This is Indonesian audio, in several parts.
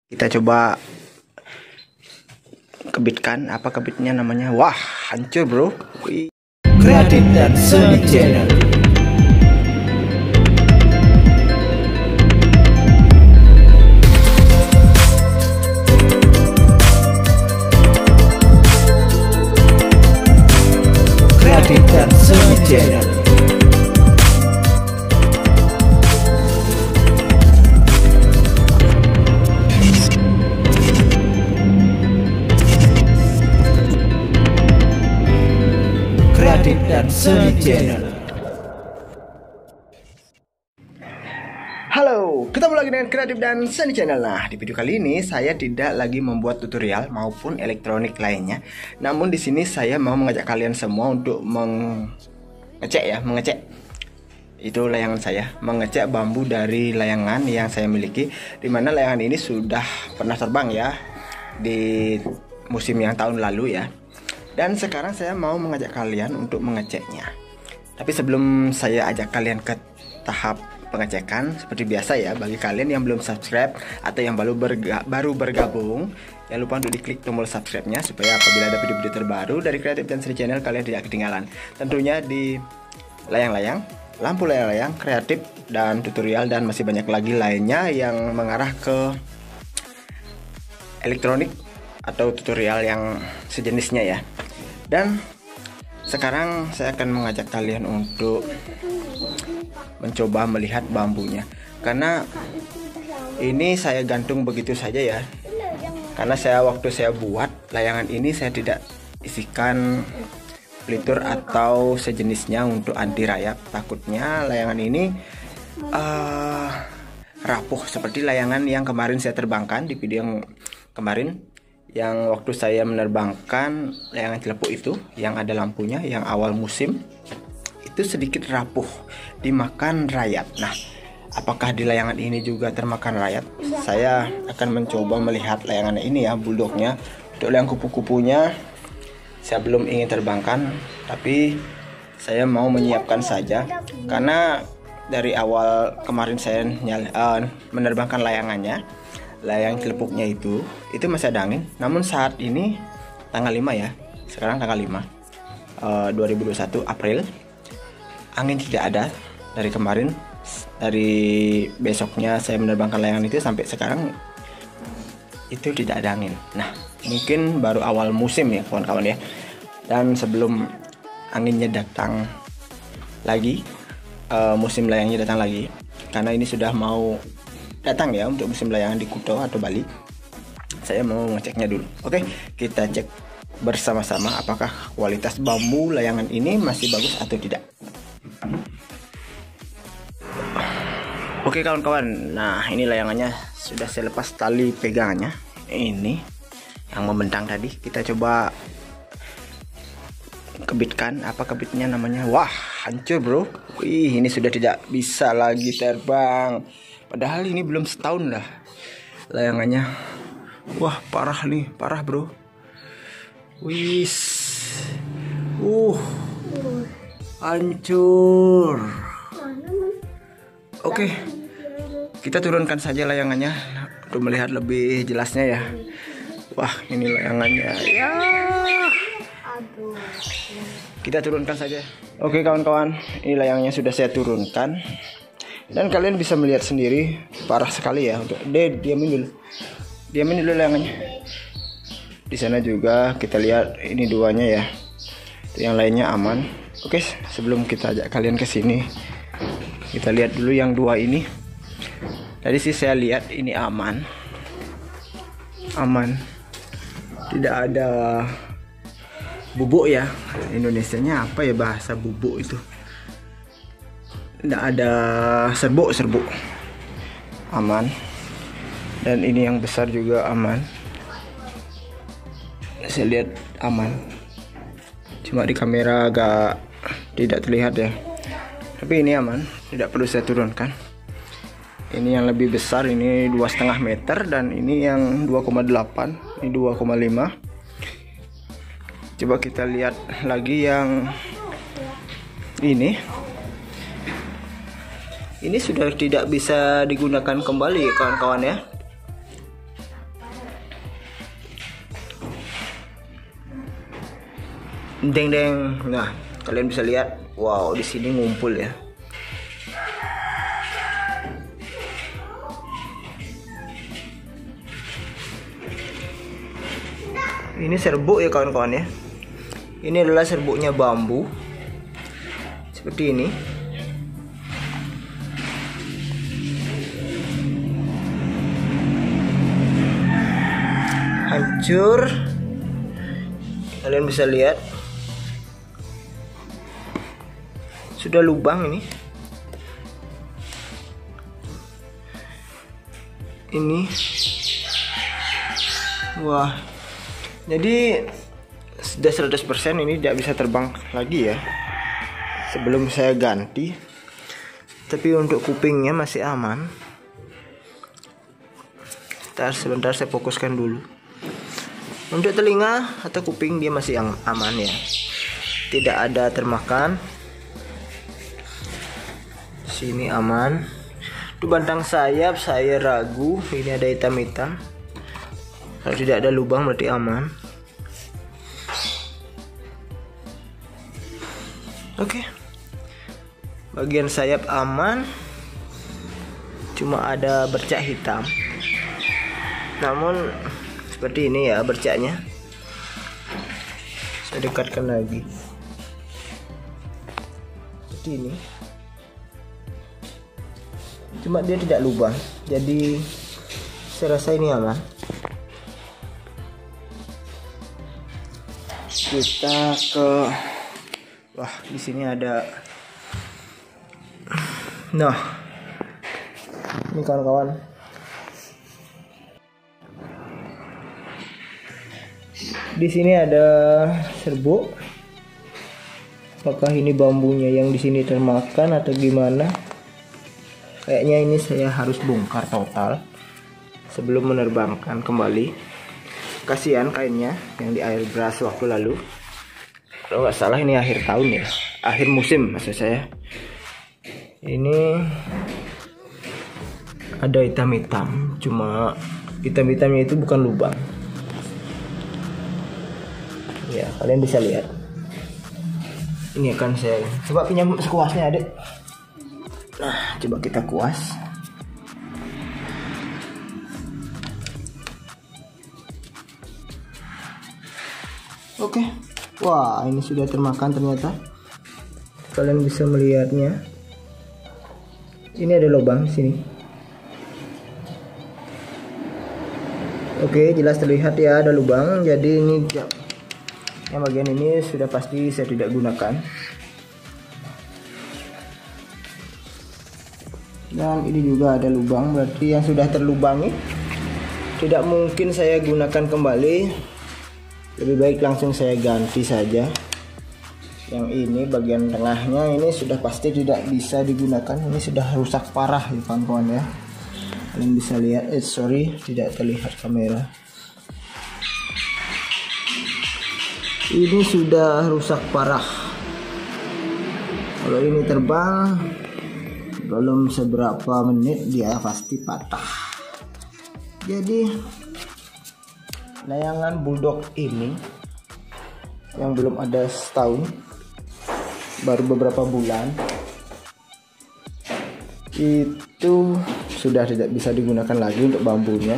Kita coba kebitkan, apa kebitnya namanya? Wah, hancur bro. Wih. Kreatif dan Seni Channel. Kreatif dan Seni Channel. Kreatif dan Seni Channel. Halo, ketemu lagi dengan Kreatif dan Seni Channel. Nah, di video kali ini saya tidak lagi membuat tutorial maupun elektronik lainnya. Namun di sini saya mau mengajak kalian semua untuk mengecek itu layangan saya, mengecek bambu dari layangan yang saya miliki, dimana layangan ini sudah pernah terbang ya di musim yang tahun lalu ya. Dan sekarang saya mau mengajak kalian untuk mengeceknya. Tapi sebelum saya ajak kalian ke tahap pengecekan, seperti biasa ya, bagi kalian yang belum subscribe atau yang baru bergabung, jangan lupa untuk diklik tombol subscribe-nya supaya apabila ada video-video terbaru dari Kreatif dan Seni Channel kalian tidak ketinggalan. Tentunya di layang-layang, lampu layang-layang, kreatif dan tutorial, dan masih banyak lagi lainnya yang mengarah ke elektronik atau tutorial yang sejenisnya ya. Dan sekarang saya akan mengajak kalian untuk mencoba melihat bambunya, karena ini saya gantung begitu saja ya. Karena waktu saya buat layangan ini saya tidak isikan pelitur atau sejenisnya untuk anti rayap. Takutnya layangan ini rapuh seperti layangan yang kemarin saya terbangkan di video yang kemarin, yang waktu saya menerbangkan layangan celepuk itu yang ada lampunya yang awal musim, itu sedikit rapuh dimakan rayap. Nah, apakah di layangan ini juga termakan rayap? Saya akan mencoba melihat layangan ini ya, bulldognya. Untuk yang kupu-kupunya saya belum ingin terbangkan, tapi saya mau menyiapkan saja, karena dari awal kemarin saya menerbangkan layangannya, layang celepuknya itu masih ada angin. Namun saat ini tanggal 5 ya, sekarang tanggal 5 2021 April, angin tidak ada dari kemarin. Dari besoknya saya menerbangkan layangan itu sampai sekarang itu tidak ada angin. Nah, mungkin baru awal musim ya kawan-kawan ya. Dan sebelum anginnya datang lagi, musim layangnya datang lagi, karena ini sudah mau datang ya untuk musim layangan di Kuto atau Bali, saya mau ngeceknya dulu. Oke, kita cek bersama-sama apakah kualitas bambu layangan ini masih bagus atau tidak. Oke kawan-kawan, nah ini layangannya sudah saya lepas tali pegangannya. Ini yang membentang tadi, kita coba kebitkan, apa kebitnya namanya? Wah, hancur bro. Wih, ini sudah tidak bisa lagi terbang. Padahal ini belum setahun lah layangannya. Wah, parah nih, parah bro. Wis, hancur. Oke, kita turunkan saja layangannya untuk melihat lebih jelasnya ya. Wah, ini layangannya ya. Kita turunkan saja. Oke kawan-kawan, ini layangnya sudah saya turunkan. Dan kalian bisa melihat sendiri, parah sekali ya. Untuk diamin dulu layangannya. Di sana juga kita lihat ini duanya ya. Yang lainnya aman. Oke, sebelum kita ajak kalian ke sini, kita lihat dulu yang dua ini. Tadi sih saya lihat ini aman. Tidak ada bubuk ya. Indonesianya apa ya bahasa bubuk itu? Tidak ada serbuk, aman. Dan ini yang besar juga aman, saya lihat aman. Cuma di kamera agak tidak terlihat ya, tapi ini aman, tidak perlu saya turunkan. Ini yang lebih besar, ini 2,5 meter, dan ini yang 2,8, ini 2,5. Coba kita lihat lagi yang ini. Ini sudah tidak bisa digunakan kembali kawan-kawan ya. deng deng. Nah, kalian bisa lihat, wow, di sini ngumpul ya. Ini serbuk ya kawan-kawan ya. Ini adalah serbuknya bambu. Seperti ini. Hancur. Kalian bisa lihat. Sudah lubang ini. Ini. Wah. Jadi sudah 100% ini tidak bisa terbang lagi ya. Sebelum saya ganti. Tapi untuk kupingnya masih aman. Sebentar saya fokuskan dulu. Untuk telinga atau kuping dia masih aman ya. Tidak ada termakan. Sini aman. Di bantang sayap saya ragu, ini ada hitam-hitam. Kalau tidak ada lubang berarti aman. Oke. Bagian sayap aman. Cuma ada bercak hitam. Namun seperti ini ya bercaknya. Saya dekatkan lagi. Seperti ini. Cuma dia tidak lubang. Jadi saya rasa ini aman. Kita ke, wah di sini ada, nah ini kawan-kawan, di sini ada serbuk. Apakah ini bambunya yang di sini termakan atau gimana? Kayaknya ini saya harus bongkar total sebelum menerbangkan kembali. Kasihan kainnya yang di air brush waktu lalu. Kalau nggak salah ini akhir tahun ya, akhir musim maksud saya. Ini ada hitam-hitam, cuma hitam-hitamnya itu bukan lubang. Ya kalian bisa lihat. Ini akan saya coba pinjam sekuasnya adek. Nah coba kita kuas. Oke, wah ini sudah termakan ternyata. Kalian bisa melihatnya. Ini ada lubang sini. Oke, jelas terlihat ya ada lubang. Jadi ini yang bagian ini sudah pasti saya tidak gunakan. Dan ini juga ada lubang, berarti yang sudah terlubangi tidak mungkin saya gunakan kembali. Lebih baik langsung saya ganti saja. Yang ini bagian tengahnya ini sudah pasti tidak bisa digunakan. Ini sudah rusak parah ya kawan-kawan ya. Kalian bisa lihat, sorry tidak terlihat kamera. Ini sudah rusak parah. Kalau ini terbang belum seberapa menit dia pasti patah. Jadi layangan bulldog ini yang belum ada setahun, baru beberapa bulan, itu sudah tidak bisa digunakan lagi untuk bambunya.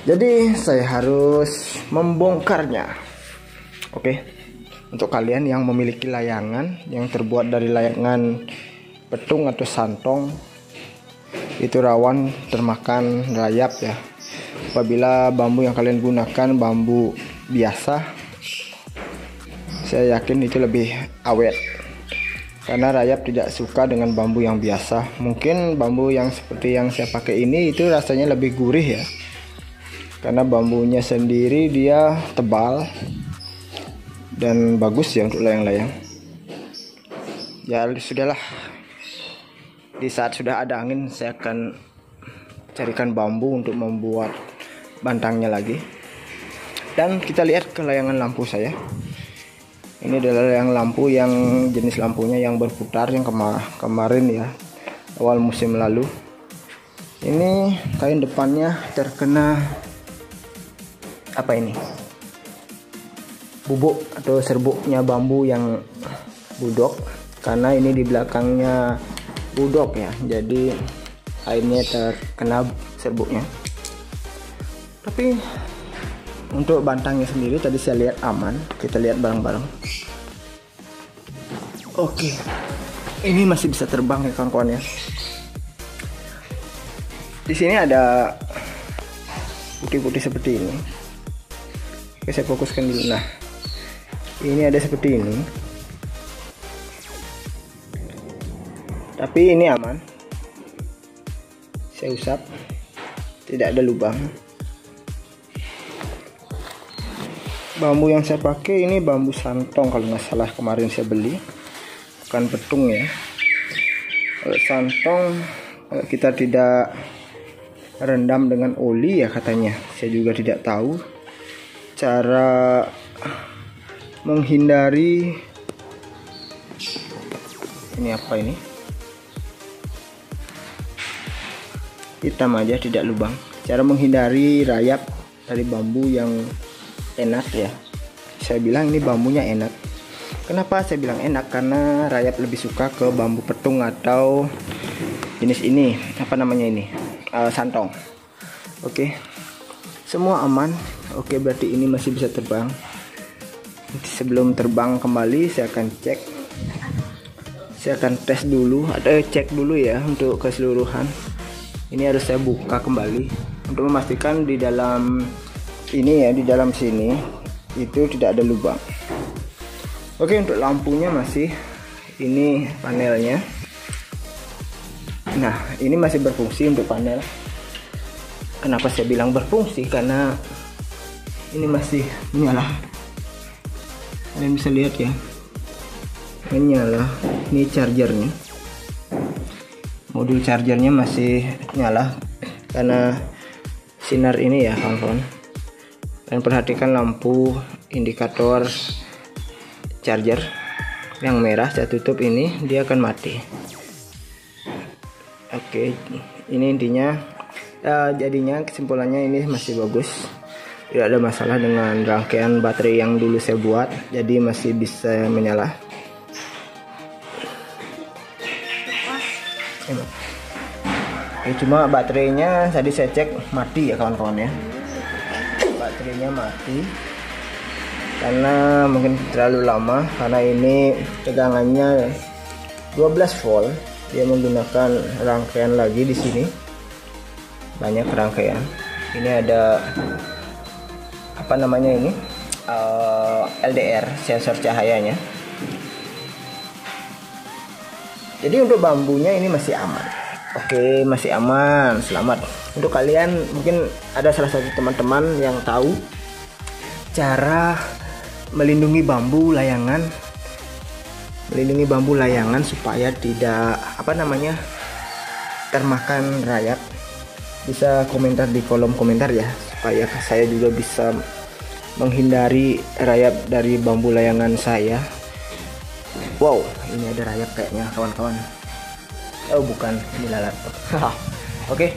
Jadi saya harus membongkarnya. Oke, untuk kalian yang memiliki layangan yang terbuat dari layangan petung atau santong, itu rawan termakan rayap ya. Apabila bambu yang kalian gunakan bambu biasa, saya yakin itu lebih awet. Karena rayap tidak suka dengan bambu yang biasa. Mungkin bambu yang seperti yang saya pakai ini itu rasanya lebih gurih ya. Karena bambunya sendiri dia tebal dan bagus ya untuk layang-layang. Ya sudahlah. Di saat sudah ada angin saya akan carikan bambu untuk membuat bantangnya lagi. Dan kita lihat ke layangan lampu saya. Ini adalah yang lampu yang jenis lampunya yang berputar yang kemarin ya, awal musim lalu. Ini kain depannya terkena apa ini? bubuk atau serbuknya bambu yang budok, karena ini di belakangnya budok ya, jadi airnya terkena serbuknya. Tapi untuk bantangnya sendiri tadi saya lihat aman, kita lihat bareng-bareng. Oke, ini masih bisa terbang ya kawan-kawan ya. Di sini ada putih-putih seperti ini. Oke, saya fokuskan dulu. Nah, ini ada seperti ini. Tapi ini aman. Saya usap, tidak ada lubang. Bambu yang saya pakai ini bambu santong kalau nggak salah, kemarin saya beli, bukan petung ya. Kalau santong kita tidak rendam dengan oli ya katanya. Saya juga tidak tahu cara menghindari ini apa ini, hitam aja tidak lubang. Cara menghindari rayap dari bambu yang enak ya, saya bilang ini bambunya enak. Kenapa saya bilang enak? Karena rayap lebih suka ke bambu petung atau jenis ini, apa namanya ini, santong. Oke, semua aman. Oke, berarti ini masih bisa terbang. Sebelum terbang kembali saya akan cek, saya akan tes dulu atau cek dulu ya untuk keseluruhan. Ini harus saya buka kembali untuk memastikan di dalam ini ya, di dalam sini itu tidak ada lubang. Oke, untuk lampunya masih, ini panelnya. Nah, ini masih berfungsi untuk panel. Kenapa saya bilang berfungsi? Karena ini masih menyala. Kalian bisa lihat ya, menyala. Ini chargernya, modul chargernya masih nyala karena sinar ini ya kawan-kawan. Dan perhatikan lampu indikator charger yang merah, saya tutup ini, dia akan mati. Oke, ini intinya jadinya kesimpulannya ini masih bagus, tidak ada masalah dengan rangkaian baterai yang dulu saya buat, jadi masih bisa menyala. Cuma baterainya tadi saya cek mati ya kawan-kawan ya, baterainya mati karena mungkin terlalu lama, karena ini tegangannya 12 volt. Dia menggunakan rangkaian lagi di sini, banyak rangkaian. Ini ada apa namanya ini, LDR, sensor cahayanya. Jadi untuk bambunya ini masih aman. Oke, masih aman, selamat. Untuk kalian mungkin ada salah satu teman-teman yang tahu cara melindungi bambu layangan, supaya tidak apa namanya termakan rayap, bisa komentar di kolom komentar ya, supaya saya juga bisa menghindari rayap dari bambu layangan saya. Wow, ini ada rayap kayaknya kawan-kawan. Oh bukan, ini lalat. Oke.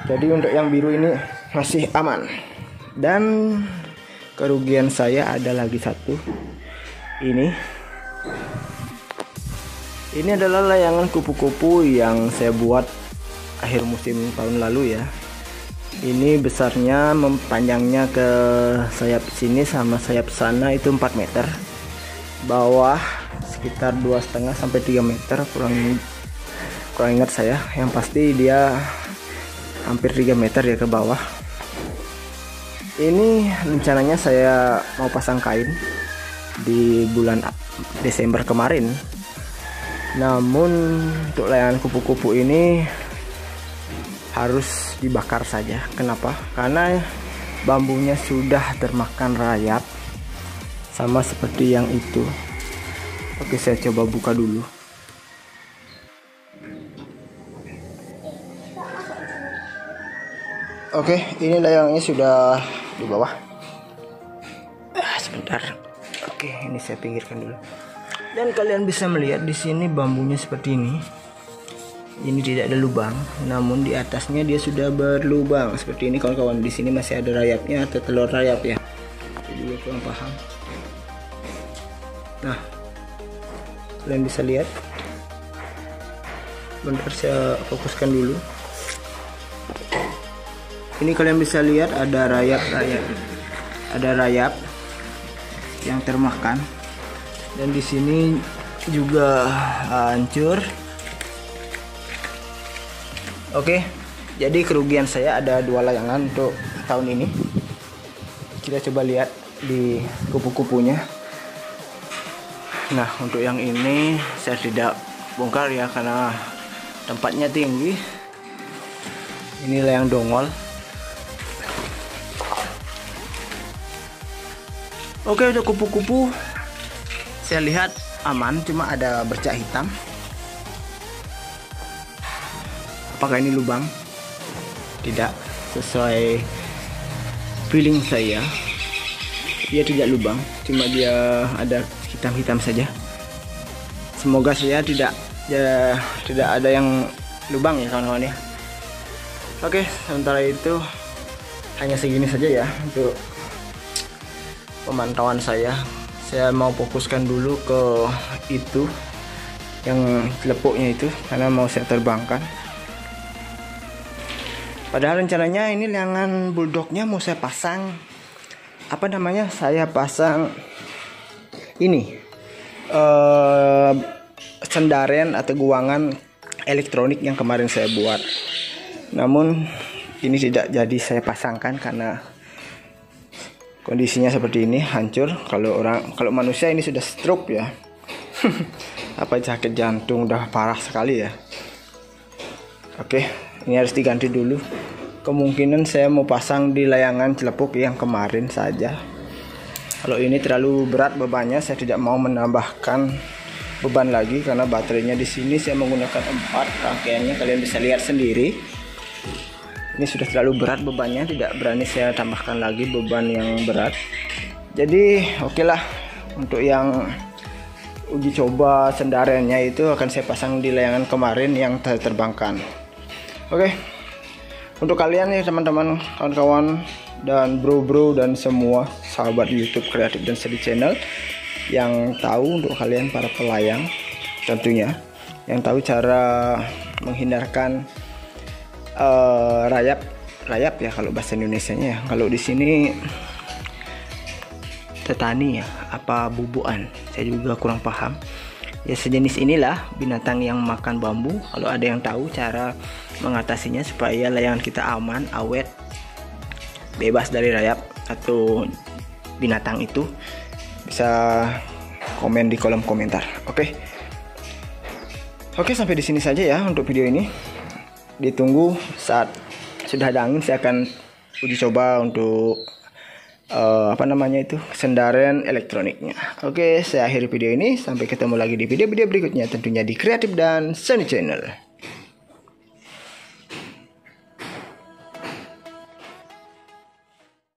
Jadi untuk yang biru ini masih aman. Dan kerugian saya ada lagi satu. Ini adalah layangan kupu-kupu yang saya buat akhir musim tahun lalu ya. Ini besarnya, panjangnya ke sayap sini sama sayap sana itu 4 meter. Bawah sekitar 2,5 sampai 3 meter, kurang ingat saya. Yang pasti dia hampir 3 meter ya ke bawah. Ini rencananya saya mau pasang kain di bulan Desember kemarin. Namun untuk layangan kupu-kupu ini harus dibakar saja. Kenapa? Karena bambunya sudah termakan rayap, sama seperti yang itu. Oke, saya coba buka dulu. Oke, ini layangnya sudah di bawah. Sebentar. Oke, ini saya pinggirkan dulu. Dan kalian bisa melihat di sini bambunya seperti ini. Ini tidak ada lubang, namun di atasnya dia sudah berlubang seperti ini kawan-kawan. Di sini masih ada rayapnya atau telur rayap ya. Jadi kurang paham. Nah, kalian bisa lihat. Bentar saya fokuskan dulu. Ini kalian bisa lihat ada rayap yang termakan, dan di sini juga hancur. Oke, jadi kerugian saya ada 2 layangan untuk tahun ini. Kita coba lihat di kupu-kupunya. Nah, untuk yang ini saya tidak bongkar ya karena tempatnya tinggi. Ini layang dongol. Oke, untuk kupu-kupu saya lihat aman, cuma ada bercak hitam. Apakah ini lubang? Tidak, sesuai feeling saya dia tidak lubang, cuma dia ada hitam-hitam saja. Semoga saya tidak ada yang lubang ya kawan-kawan ya. Oke, sementara itu hanya segini saja ya untuk pemantauan saya. Saya mau fokuskan dulu ke itu yang lepuknya itu karena mau saya terbangkan. Padahal rencananya ini layangan bulldognya mau saya pasang saya pasang ini sendaren atau guangan elektronik yang kemarin saya buat. Namun ini tidak jadi saya pasangkan karena kondisinya seperti ini, hancur. Kalau manusia ini sudah stroke ya. Apa sakit jantung udah parah sekali ya. Oke, ini harus diganti dulu. Kemungkinan saya mau pasang di layangan celepuk yang kemarin saja. Kalau ini terlalu berat bebannya, saya tidak mau menambahkan beban lagi karena baterainya di sini saya menggunakan 4 rangkaiannya. Kalian bisa lihat sendiri. Ini sudah terlalu berat bebannya, tidak berani saya tambahkan lagi beban yang berat. Jadi oke lah, untuk yang uji coba sendarannya itu akan saya pasang di layangan kemarin yang terbangkan. Oke, untuk kalian nih teman-teman, kawan-kawan dan bro-bro dan semua sahabat YouTube Kreatif dan Seni Channel yang tahu, untuk kalian para pelayang tentunya yang tahu cara menghindarkan rayap ya kalau bahasa Indonesianya ya. Kalau di sini tetani ya, apa bubuan, saya juga kurang paham. Ya sejenis inilah binatang yang makan bambu. Kalau ada yang tahu cara mengatasinya supaya layangan kita aman, awet, bebas dari rayap atau binatang itu, bisa komen di kolom komentar. Oke, sampai di sini saja ya untuk video ini. Ditunggu saat sudah ada angin, saya akan uji coba untuk sendaren elektroniknya. Oke, saya akhiri video ini. Sampai ketemu lagi di video-video berikutnya, tentunya di Kreatif dan Seni Channel.